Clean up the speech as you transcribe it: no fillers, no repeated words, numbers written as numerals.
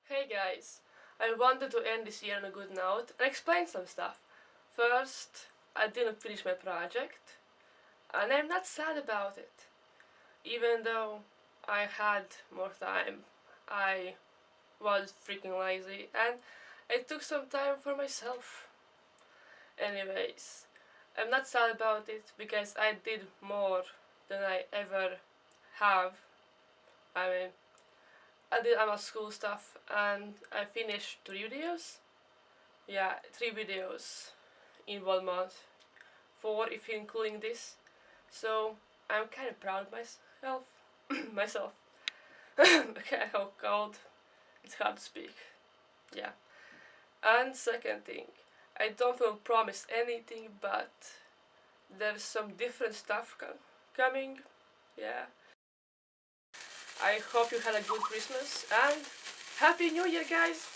Hey guys, I wanted to end this year on a good note and explain some stuff. First, I didn't finish my project, and I'm not sad about it. Even though I had more time, I was freaking lazy and I took some time for myself. Anyways, I'm not sad about it because I did more than I ever have. I mean, I did my school stuff and I finished 3 videos. Yeah, 3 videos in 1 month. 4 if you're including this. So I'm kind of proud of myself. myself. Okay, oh god, it's hard to speak. Yeah. And second thing, I don't will promise anything, but there's some different stuff coming. Yeah. I hope you had a good Christmas and Happy New Year, guys!